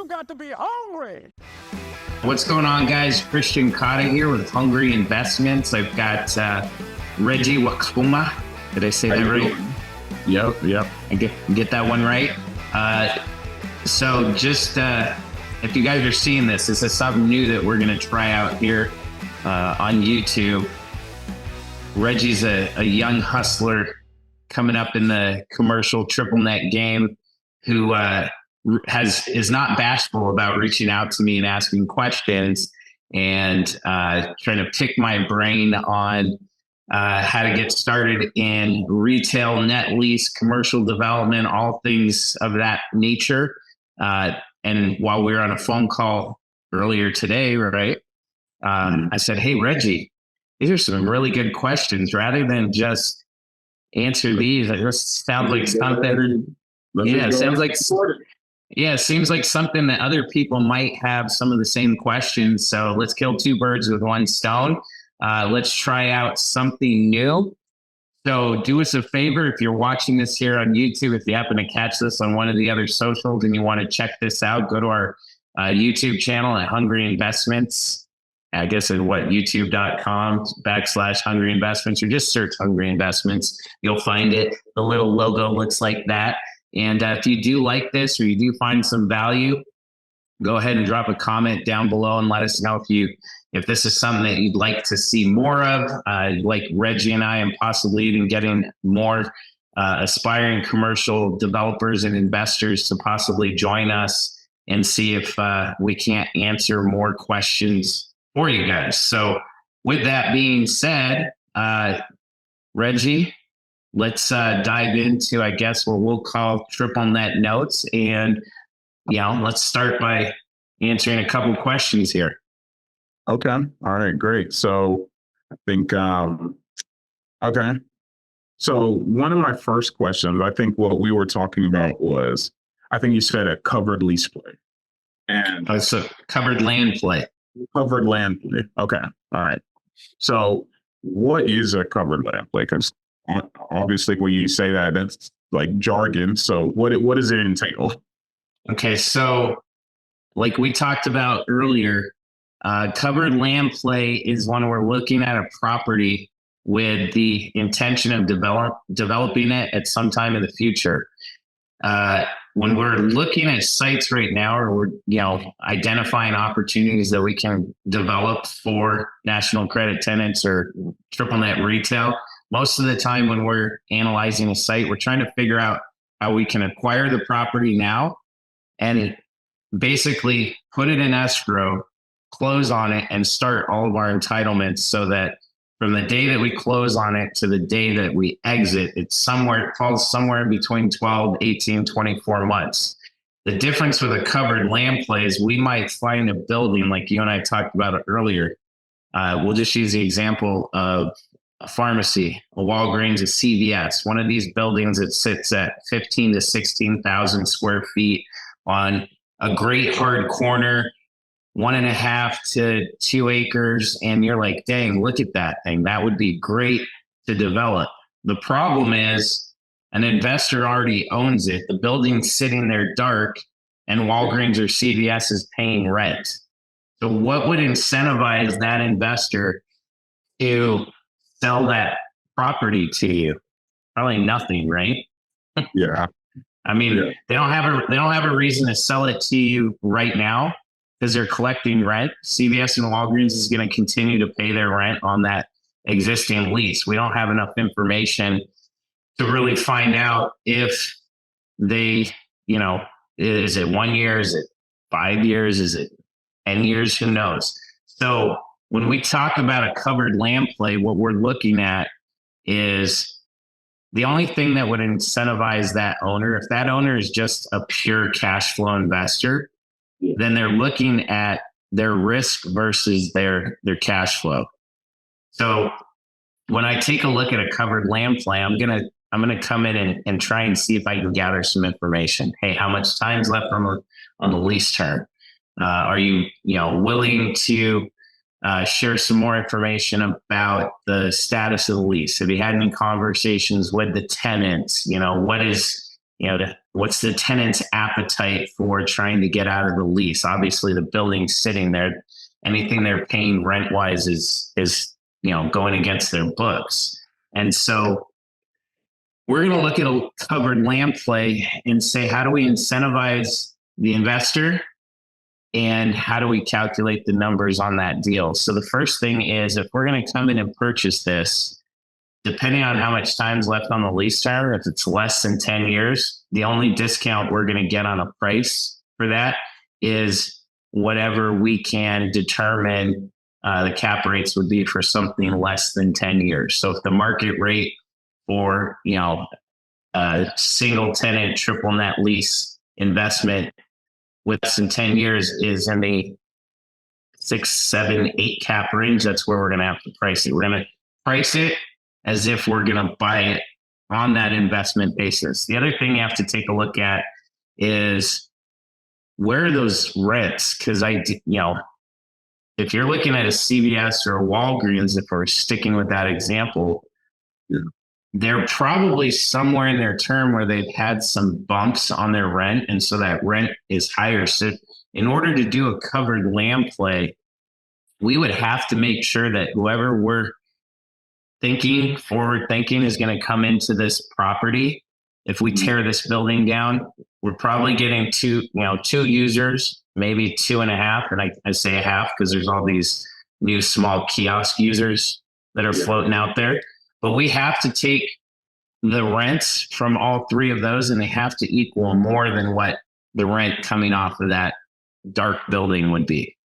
You got to be hungry. What's going on, guys? Kristian Cotta here with Hungry Investments. I've got Reggie Wokoma. Did I say that right? Yep. I get that one right. So just if you guys are seeing this is something new that we're going to try out here on YouTube. Reggie's a young hustler coming up in the commercial triple net game who is not bashful about reaching out to me and asking questions and trying to pick my brain on how to get started in retail, net lease, commercial development, all things of that nature. And while we were on a phone call earlier today, right, I said, hey, Reggie, these are some really good questions. Rather than just answer these, it just sounds like something. It seems like something that other people might have some of the same questions. So let's kill two birds with one stone. Let's try out something new. So do us a favor, if you're watching this here on YouTube, if you happen to catch this on one of the other socials and you want to check this out, go to our YouTube channel at Hungry Investments. I guess at youtube.com/Hungry Investments, or just search Hungry Investments. You'll find it. The little logo looks like that. And if you do like this or you do find some value, go ahead and drop a comment down below and let us know if this is something that you'd like to see more of, like Reggie and I, and possibly even getting more aspiring commercial developers and investors to possibly join us and see if we can't answer more questions for you guys. So with that being said, Reggie, let's dive into, I guess, what we'll call triple net notes. And, let's start by answering a couple questions here. Okay. All right, great. So I think, okay. So one of my first questions, I think what we were talking about was, I think you said a covered lease play. And it's a covered land play. Covered land play. Okay. All right. So what is a covered land play? Because obviously when you say that, that's like jargon. So what does it entail? Okay. So like we talked about earlier, covered land play is when we're looking at a property with the intention of developing it at some time in the future. When we're looking at sites right now, or we're identifying opportunities that we can develop for national credit tenants or triple net retail, most of the time when we're analyzing a site, we're trying to figure out how we can acquire the property now and basically put it in escrow, close on it, and start all of our entitlements so that from the day that we close on it to the day that we exit, it falls somewhere in between 12, 18, 24 months. The difference with a covered land play is we might find a building like you and I talked about it earlier. We'll just use the example of a pharmacy, a Walgreens, a CVS, one of these buildings that sits at 15 to 16,000 square feet on a great hard corner, 1.5 to 2 acres. And you're like, dang, look at that thing. That would be great to develop. The problem is an investor already owns it. The building's sitting there dark and Walgreens or CVS is paying rent. So what would incentivize that investor to sell that property to you? Probably nothing, right? Yeah. I mean, they don't have a reason to sell it to you right now, because they're collecting rent. CVS and Walgreens is going to continue to pay their rent on that existing lease. We don't have enough information to really find out if they, is it 1 year? Is it 5 years? Is it 10 years? Who knows? So when we talk about a covered land play, what we're looking at is the only thing that would incentivize that owner, if that owner is just a pure cash flow investor, then they're looking at their risk versus their cash flow. So when I take a look at a covered land play, I'm gonna come in and try and see if I can gather some information. Hey, how much time's left on the lease term? Are you willing to share some more information about the status of the lease? Have you had any conversations with the tenants? What is what's the tenant's appetite for trying to get out of the lease? Obviously, the building's sitting there. Anything they're paying rent wise is going against their books. And so we're going to look at a covered land play and say, how do we incentivize the investor? And how do we calculate the numbers on that deal? So the first thing is, if we're going to come in and purchase this, depending on how much time's left on the lease term, if it's less than 10 years, the only discount we're going to get on a price for that is whatever we can determine the cap rates would be for something less than 10 years. So if the market rate for, a single tenant triple net lease investment with less than 10 years is in the 6, 7, 8 cap range, that's where we're going to have to price it. We're going to price it as if we're going to buy it on that investment basis. The other thing you have to take a look at is, where are those rents? Because if you're looking at a CVS or a Walgreens, if we're sticking with that example, they're probably somewhere in their term where they've had some bumps on their rent. And so that rent is higher. So in order to do a covered land play, we would have to make sure that whoever we're forward thinking is going to come into this property. If we tear this building down, we're probably getting two users, maybe 2.5. And I say a half because there's all these new small kiosk users that are floating out there. But we have to take the rents from all three of those, and they have to equal more than what the rent coming off of that dark building would be.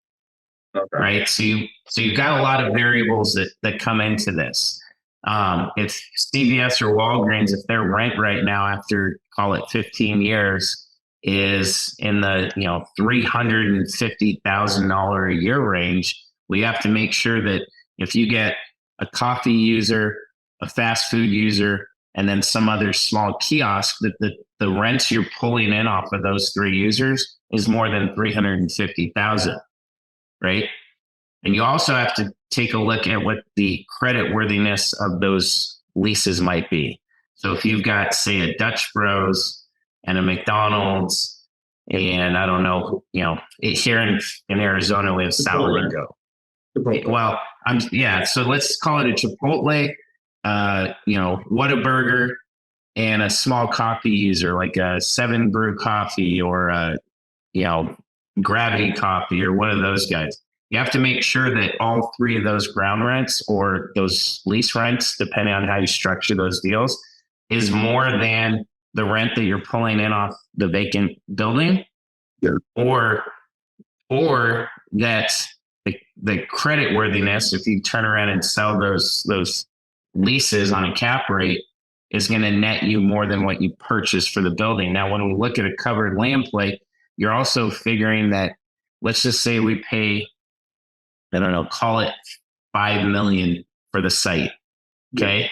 Okay. Right. So you've got a lot of variables that come into this. If CVS or Walgreens, if their rent right now after, call it 15 years, is in the $350,000 a year range, we have to make sure that if you get a coffee user, a fast food user, and then some other small kiosk, that the rents you're pulling in off of those three users is more than $350,000, right? And you also have to take a look at what the credit worthiness of those leases might be. So if you've got, say, a Dutch Bros and a McDonald's, and I don't know, here in Arizona we have Salad and Go. Well, so let's call it a Chipotle, Whataburger, and a small coffee user, like a 7 Brew Coffee or Gravity Coffee or one of those guys. You have to make sure that all three of those ground rents or those lease rents, depending on how you structure those deals, is more than the rent that you're pulling in off the vacant building, or that the credit worthiness, if you turn around and sell those leases on a cap rate, is going to net you more than what you purchased for the building. Now, when we look at a covered land play, you're also figuring that, let's just say we pay, I don't know, call it $5 million for the site. Okay.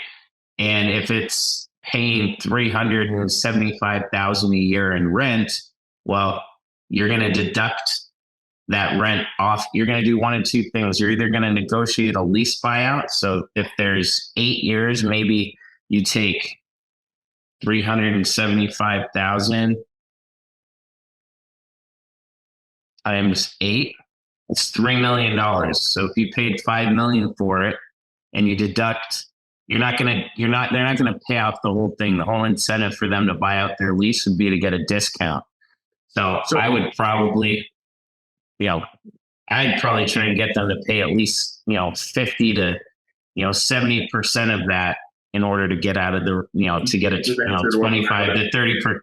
And if it's paying $375,000 a year in rent, well, you're going to deduct that rent off. You're going to do one of two things. You're either going to negotiate a lease buyout. So if there's 8 years, maybe you take $375,000 times 8. It's $3 million. So if you paid $5 million for it and you deduct, they're not going to pay out the whole thing. The whole incentive for them to buy out their lease would be to get a discount. So I would probably, I'd probably try and get them to pay at least, 50 to, 70% of that in order to get out of the, to get a 25 to 30%.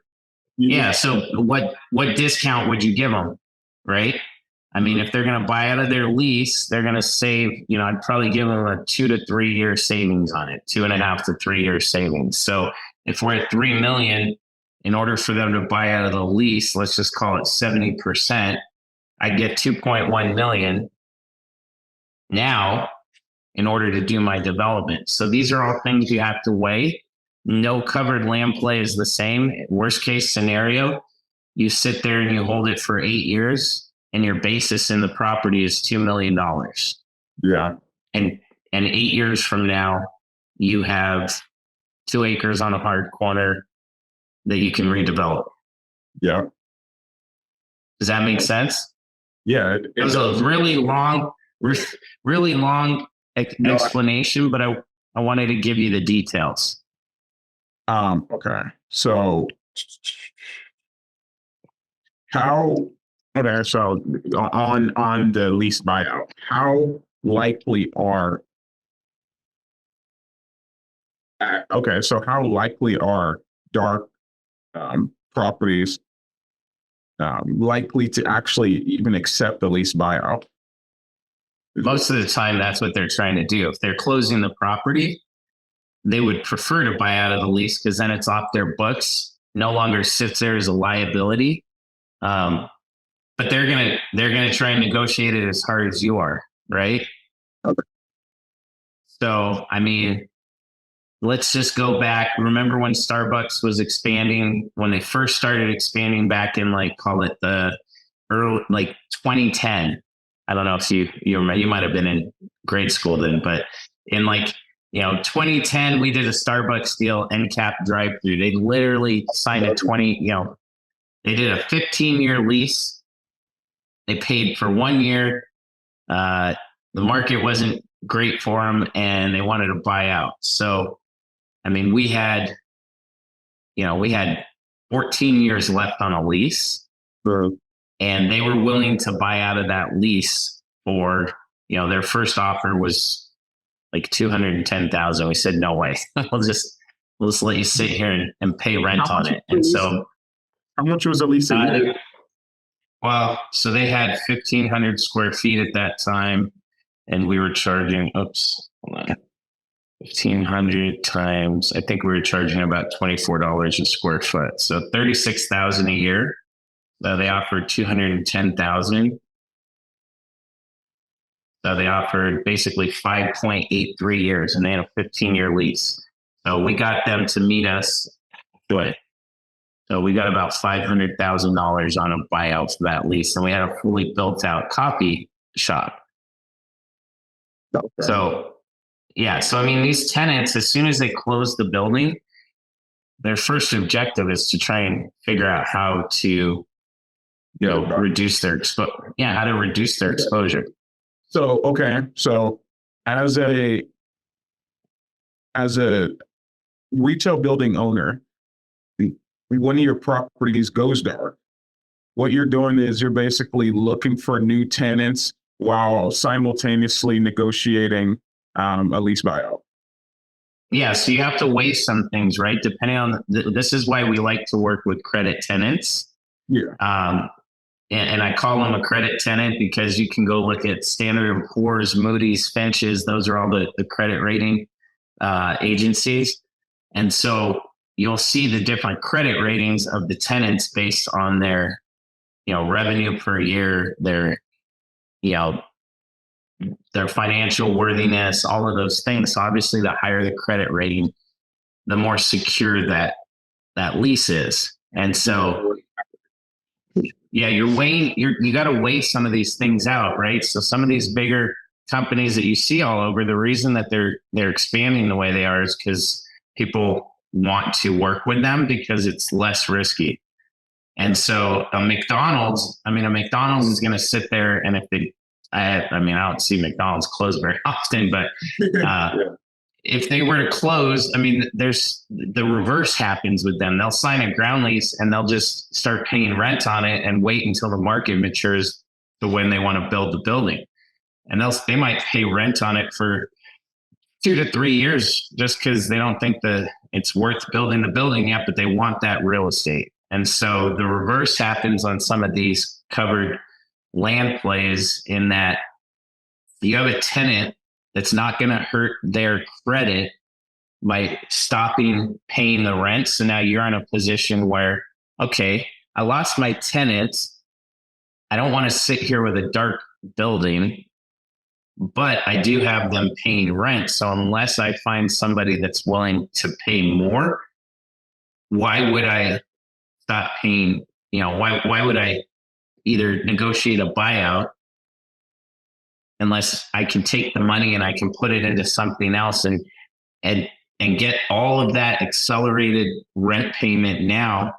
Yeah. So what discount would you give them? Right. I mean, if they're going to buy out of their lease, they're going to save, I'd probably give them a 2 to 3 year savings on it, 2.5 to 3 year savings. So if we're at $3 million, in order for them to buy out of the lease, let's just call it 70%, I'd get $2.1 million now in order to do my development. So these are all things you have to weigh. No covered land play is the same. Worst case scenario, you sit there and you hold it for 8 years. And your basis in the property is $2 million. Yeah. And 8 years from now, you have 2 acres on a hard corner that you can redevelop. Yeah. Does that make sense? Yeah. It was a really long, really long No, explanation, but I wanted to give you the details. okay. So how, okay, so on the lease buyout, how likely are okay, so how likely are dark properties likely to actually even accept the lease buyout? Most of the time, that's what they're trying to do. If they're closing the property, they would prefer to buy out of the lease because then it's off their books, no longer sits there as a liability. But they're gonna try and negotiate it as hard as you are, right? Okay. So I mean, let's just go back. Remember when Starbucks was expanding, when they first started expanding back in like call it the early like 2010. I don't know if you remember, you might have been in grade school then, but in like 2010 we did a Starbucks deal, end cap drive through. They literally signed a 20, they did a 15-year lease. They paid for 1 year. The market wasn't great for them and they wanted to buy out. So I mean, we had 14 years left on a lease, and they were willing to buy out of that lease for, their first offer was like 210,000. We said, no way. we'll just let you sit here and pay rent on it. And so, how much was the lease? Well, so they had 1,500 square feet at that time, and we were charging, hold on. 1,500 times, I think we were charging about $24 a square foot. So 36,000 a year. They offered 210,000. So they offered basically 5.83 years, and they had a 15-year lease. So we got them to meet us. Good. So we got about $500,000 on a buyout for that lease, and we had a fully built out coffee shop. Okay. So yeah, so I mean, these tenants, as soon as they close the building, their first objective is to try and figure out how to, reduce their exposure. Yeah, how to reduce their exposure. So okay, so as a retail building owner, when one of your properties goes dark, what you're doing is you're basically looking for new tenants while simultaneously negotiating a lease buyout. Yeah, so you have to weigh some things, right? Depending on this is why we like to work with credit tenants. Yeah. And I call them a credit tenant because you can go look at Standard & Poor's, Moody's, Fitch's. Those are all the credit rating agencies. And so you'll see the different credit ratings of the tenants based on their, revenue per year, their financial worthiness, all of those things. So obviously, the higher the credit rating, the more secure that lease is. And so, yeah, you got to weigh some of these things out, right? So some of these bigger companies that you see all over, the reason that they're expanding the way they are is because people want to work with them because it's less risky. And so a McDonald's is going to sit there, and if they I don't see McDonald's close very often, but if they were to close, I mean, there's the reverse happens with them. They'll sign a ground lease and they'll just start paying rent on it and wait until the market matures to when they want to build the building. And they might pay rent on it for 2 to 3 years just because they don't think that it's worth building the building yet, but they want that real estate. And so the reverse happens on some of these covered land plays, in that you have a tenant that's not going to hurt their credit by stopping paying the rent. So now you're in a position where, okay, I lost my tenants. I don't want to sit here with a dark building, but I do have them paying rent. So unless I find somebody that's willing to pay more, why would I stop paying? Why would I either negotiate a buyout unless I can take the money and I can put it into something else and get all of that accelerated rent payment now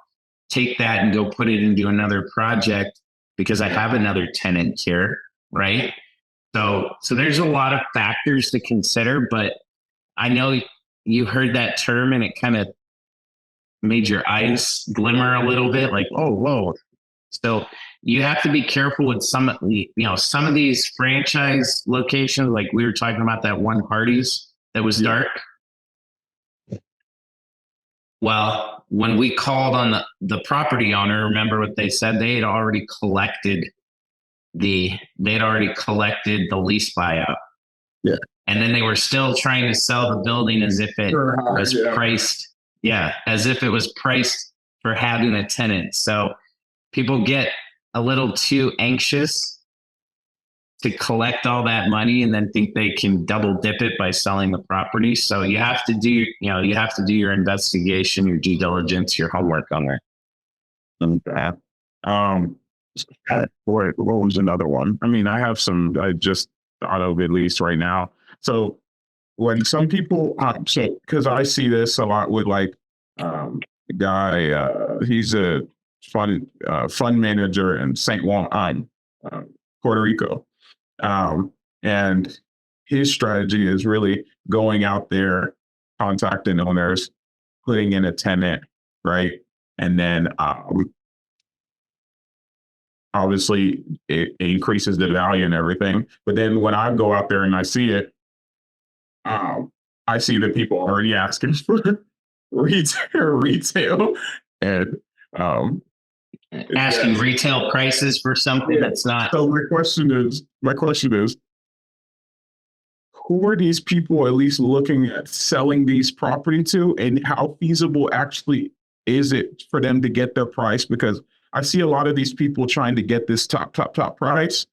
take that and go put it into another project because I have another tenant here, right? So there's a lot of factors to consider, but I know you heard that term and it kind of made your eyes glimmer a little bit, like, oh, whoa. So you have to be careful with some of these franchise locations, like we were talking about that one Hardee's that was dark. Well, when we called on the property owner, remember what they said? They had already collected the lease buyout. Yeah. And then they were still trying to sell the building as if it was priced. Yeah. As if it was priced for having a tenant. So people get a little too anxious to collect all that money and then think they can double dip it by selling the property. So you have to do your investigation, your due diligence, your homework on that. Okay. What was another one? I mean, I just thought of at least right now. So when some people, because I see this a lot with like the guy, he's a fund manager in St. Juan, Puerto Rico. And his strategy is really going out there, contacting owners, putting in a tenant, right? And then obviously it increases the value and everything. But then when I go out there and I see it, I see that people are already asking for retail and asking retail prices for something that's not. So my question is, who are these people at least looking at selling these property to, and how feasible actually is it for them to get their price? Because I see a lot of these people trying to get this top price,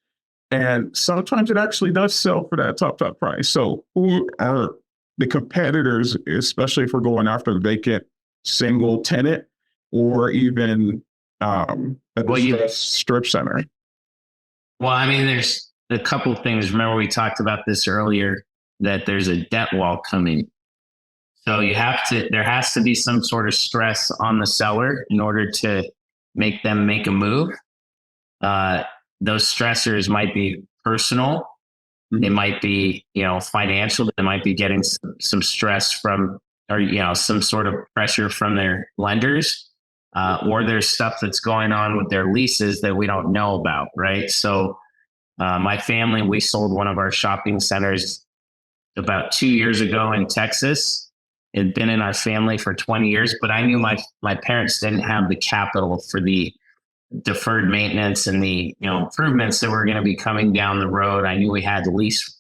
and sometimes it actually does sell for that top price. So who are the competitors, especially if we're going after a vacant single tenant or even a strip center? Well, I mean, there's a couple of things. Remember, we talked about this earlier, that there's a debt wall coming. So there has to be some sort of stress on the seller in order to make them make a move. Those stressors might be personal. They might be, financial. They might be getting some stress from, or, some sort of pressure from their lenders. Or there's stuff that's going on with their leases that we don't know about, right? So my family, we sold one of our shopping centers about 2 years ago in Texas. It had been in our family for 20 years, but I knew my parents didn't have the capital for the deferred maintenance and the improvements that were going to be coming down the road. I knew we had lease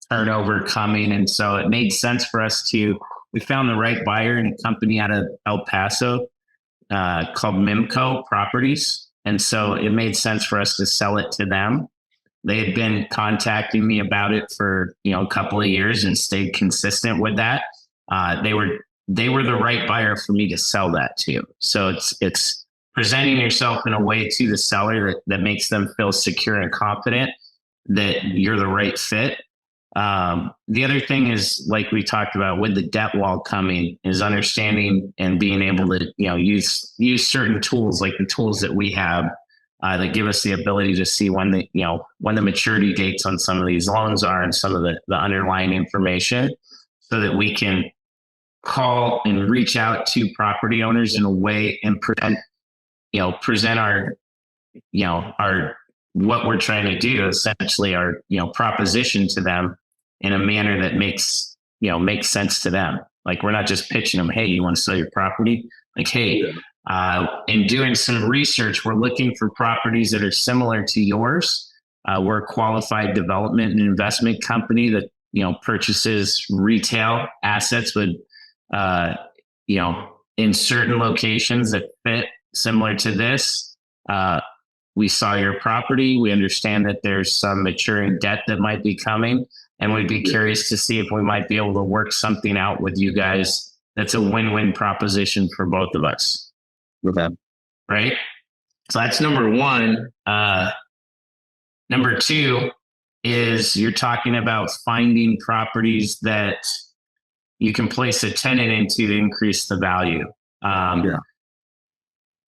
turnover coming, and so it made sense for us we found the right buyer in a company out of El Paso called Mimco Properties. And so it made sense for us to sell it to them. They had been contacting me about it for, a couple of years and stayed consistent with that. They were the right buyer for me to sell that to. So it's presenting yourself in a way to the seller that makes them feel secure and confident that you're the right fit. The other thing is, like we talked about with the debt wall coming, is understanding and being able to, use certain tools like the tools that we have that give us the ability to see when the maturity dates on some of these loans are and some of the underlying information, so that we can call and reach out to property owners in a way and present our what we're trying to do, essentially our, proposition to them in a manner that makes sense to them. Like, we're not just pitching them, hey, you want to sell your property? Like, hey, in doing some research, we're looking for properties that are similar to yours. We're a qualified development and investment company that, purchases retail assets with, in certain locations that fit similar to this. We saw your property. We understand that there's some maturing debt that might be coming, and we'd be curious to see if we might be able to work something out with you guys that's a win-win proposition for both of us. Okay. Right? So that's number one. Number two is you're talking about finding properties that you can place a tenant into to increase the value.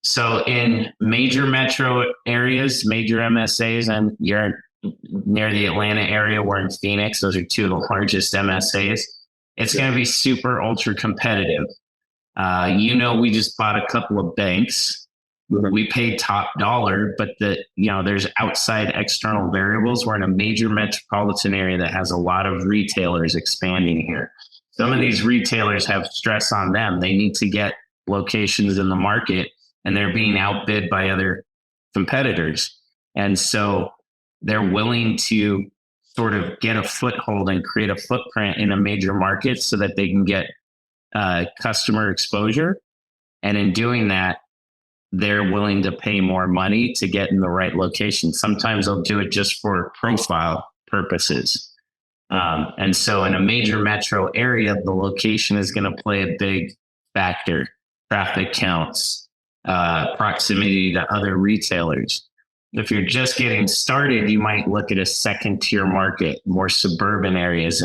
So in major metro areas, major MSAs, and you're near the Atlanta area, we're in Phoenix. Those are two of the largest MSAs. It's going to be super ultra competitive. We just bought a couple of banks. We paid top dollar, but there's outside external variables. We're in a major metropolitan area that has a lot of retailers expanding here. Some of these retailers have stress on them. They need to get locations in the market, and they're being outbid by other competitors. And so they're willing to sort of get a foothold and create a footprint in a major market so that they can get customer exposure. And in doing that, they're willing to pay more money to get in the right location. Sometimes they'll do it just for profile purposes. And so in a major metro area, the location is going to play a big factor. Traffic counts, proximity to other retailers. If you're just getting started, you might look at a second tier market, more suburban areas,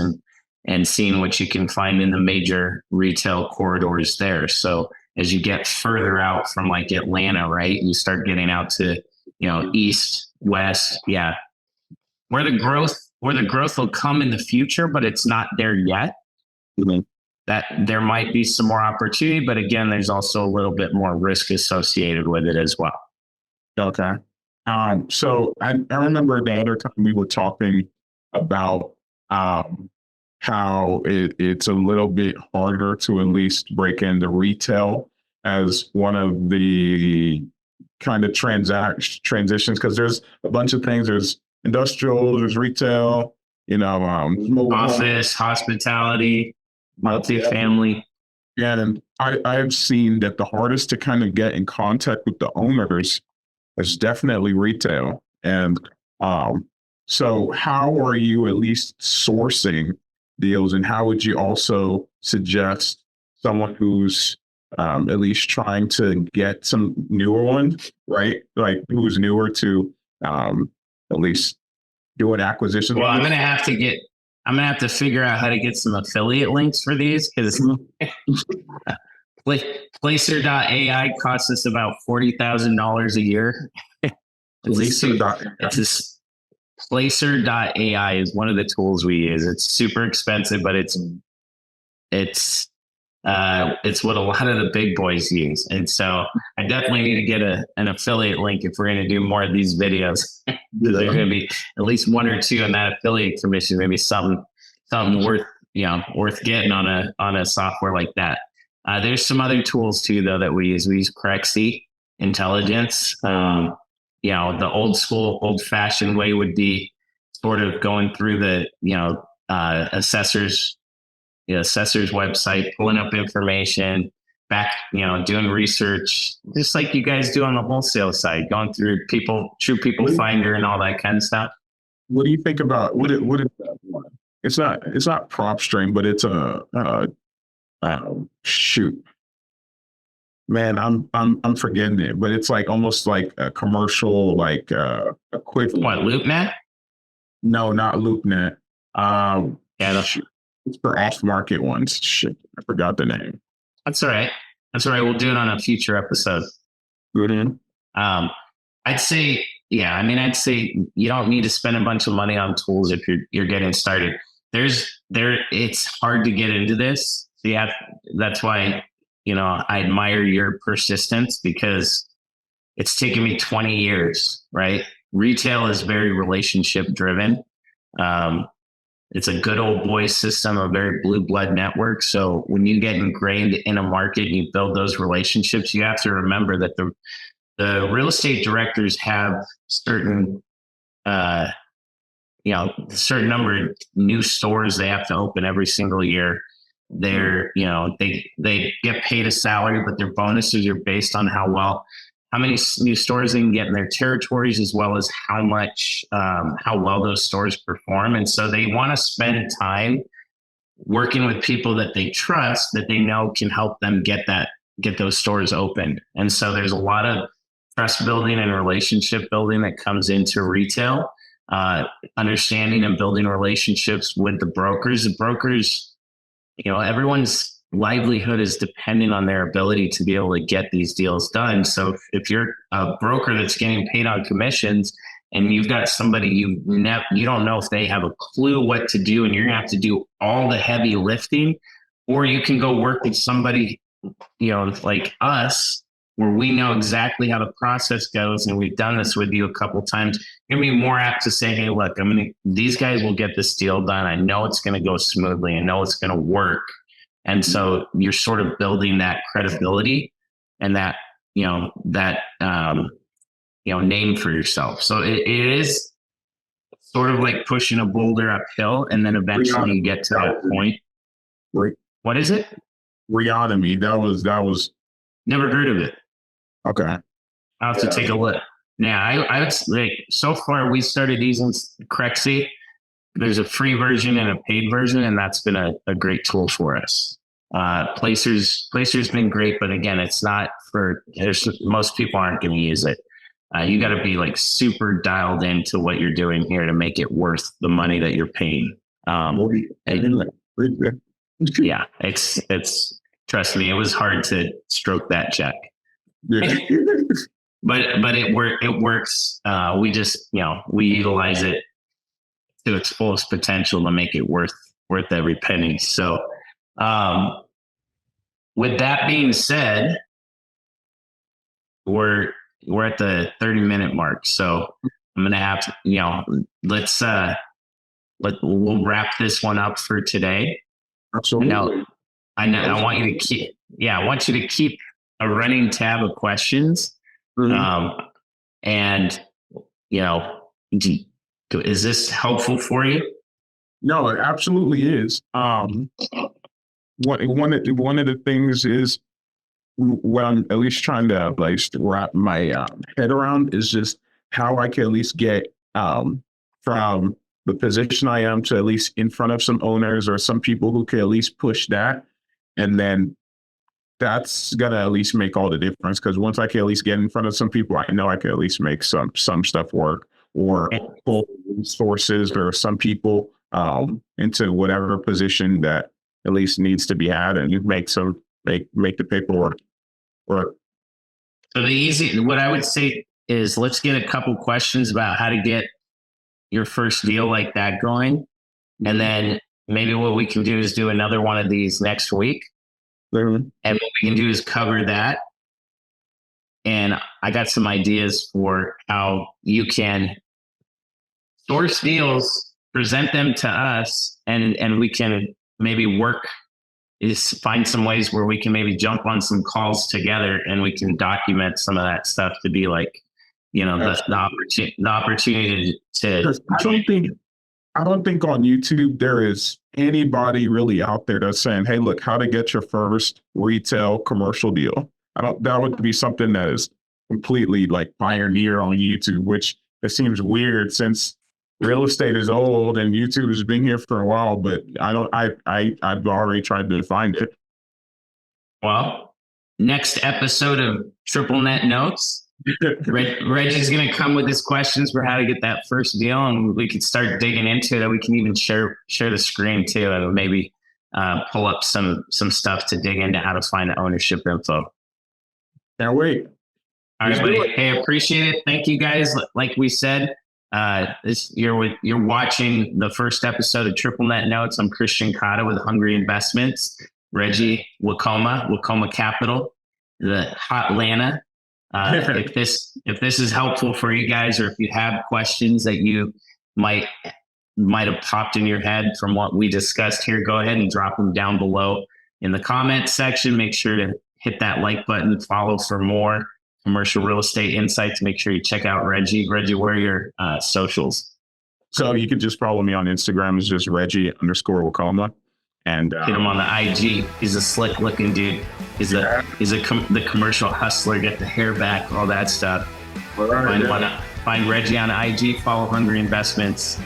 and seeing what you can find in the major retail corridors there. So as you get further out from like Atlanta, right, you start getting out to, east, west. Yeah. Where the growth will come in the future, but it's not there yet. Mm-hmm. That there might be some more opportunity, but again, there's also a little bit more risk associated with it as well. Okay. So I remember the other time we were talking about how it's a little bit harder to at least break into retail as one of the kind of transitions, because there's a bunch of things. There's industrial, there's retail, office, hospitality, multifamily. Yeah, and I've seen that the hardest to kind of get in contact with the owners is definitely retail. And so how are you at least sourcing deals, and how would you also suggest someone who's at least trying to get some newer ones, right? Like who's newer to at least do an acquisition? Well, I'm gonna have to figure out how to get some affiliate links for these, because Placer.ai costs us about $40,000 a year. Placer.ai is one of the tools we use. It's super expensive, but it's what a lot of the big boys use. And so I definitely need to get an affiliate link if we're going to do more of these videos. There's going to be at least one or two on that affiliate commission, maybe something worth getting on a software like that. There's some other tools too, though, that we use. We use Crexi Intelligence. The old fashioned way would be sort of going through the, assessor's website, pulling up information, doing research, just like you guys do on the wholesale side, going through True People Finder and all that kind of stuff. What do you think about it's not PropStream, but it's shoot, man, I'm forgetting it, but it's like almost like a commercial, like equivalent. What, LoopNet? No, not LoopNet. It's for off-market ones. Shit, I forgot the name. That's all right. We'll do it on a future episode. Good in. I'd say you don't need to spend a bunch of money on tools if you're getting started. It's hard to get into this. So that's why, I admire your persistence, because it's taken me 20 years, right? Retail is very relationship driven. It's a good old boy system, a very blue blood network. So when you get ingrained in a market and you build those relationships, you have to remember that the real estate directors have certain number of new stores they have to open every single year. They're, they get paid a salary, but their bonuses are based on how many new stores they can get in their territories, as well as how well those stores perform. And so they want to spend time working with people that they trust, that they know can help them get those stores open. And so there's a lot of trust building and relationship building that comes into retail, understanding and building relationships with the brokers. The brokers, everyone's livelihood is dependent on their ability to be able to get these deals done. So if you're a broker that's getting paid on commissions and you've got somebody you don't know if they have a clue what to do, and you're gonna have to do all the heavy lifting, or you can go work with somebody, like us, where we know exactly how the process goes, and we've done this with you a couple of times. You're gonna be more apt to say, hey, look, these guys will get this deal done. I know it's gonna go smoothly. I know it's gonna work. And so you're sort of building that credibility and that, name for yourself. So it is sort of like pushing a boulder uphill, and then eventually you get to that point. What is it? Rheotomy. That was. Never heard of it. Okay. I'll have to take a look. Yeah, I would like, so far we started using Crexy. There's a free version and a paid version, and that's been a great tool for us. Placer's been great, but again, it's not most people aren't going to use it. You got to be like super dialed into what you're doing here to make it worth the money that you're paying. Yeah, it's trust me, it was hard to stroke that check. But it works. We just, we utilize it to its fullest potential to make it worth every penny. So, with that being said, we're at the 30-minute mark. So I'm going to have to, we'll wrap this one up for today. Absolutely. I want you to keep a running tab of questions. Mm-hmm. And is this helpful for you? No, it absolutely is. One of the things is what I'm at least trying to wrap my head around is just how I can at least get from the position I am to at least in front of some owners or some people who can at least push that. And then that's gonna at least make all the difference, because once I can at least get in front of some people, I know I can at least make some stuff work, or pull resources or some people into whatever position that at least needs to be had, and make the paperwork work. So what I would say is, let's get a couple questions about how to get your first deal like that going, and then maybe what we can do is do another one of these next week. Mm-hmm. And what we can do is cover that. And I got some ideas for how you can source deals, present them to us, and we can maybe find some ways where we can maybe jump on some calls together, and we can document some of that stuff to be like, the opportunity to. I don't think on YouTube there is anybody really out there that's saying, hey, look, how to get your first retail commercial deal. That would be something that is completely pioneer on YouTube, which it seems weird since real estate is old and YouTube has been here for a while, but I've already tried to find it. Well, next episode of Triple Net Notes, Reggie's going to come with his questions for how to get that first deal, and we could start digging into it. We can even share the screen too, and maybe pull up some stuff to dig into how to find the ownership info. Can't wait. All right, buddy. Hey, appreciate it. Thank you, guys. Like we said, you're watching the first episode of Triple Net Notes. I'm Kristian Cotta with Hungry Investments. Reggie Wokoma Capital, the Hotlanta. If this is helpful for you guys, or if you have questions that you might have popped in your head from what we discussed here, go ahead and drop them down below in the comments section. Make sure to hit that like button, follow for more commercial real estate insights. Make sure you check out Reggie. Reggie, where are your socials? So you can just follow me on Instagram. It's just Reggie_Wokoma. And hit him on the IG. He's a slick looking dude. He's the commercial hustler. Get the hair back, all that stuff. Find Reggie on IG. Follow Hungry Investments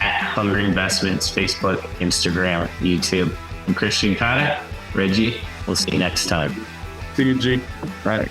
at Hungry Investments, Facebook, Instagram, YouTube. I'm Kristian Cotta. Reggie, we'll see you next time. See you, G. Right.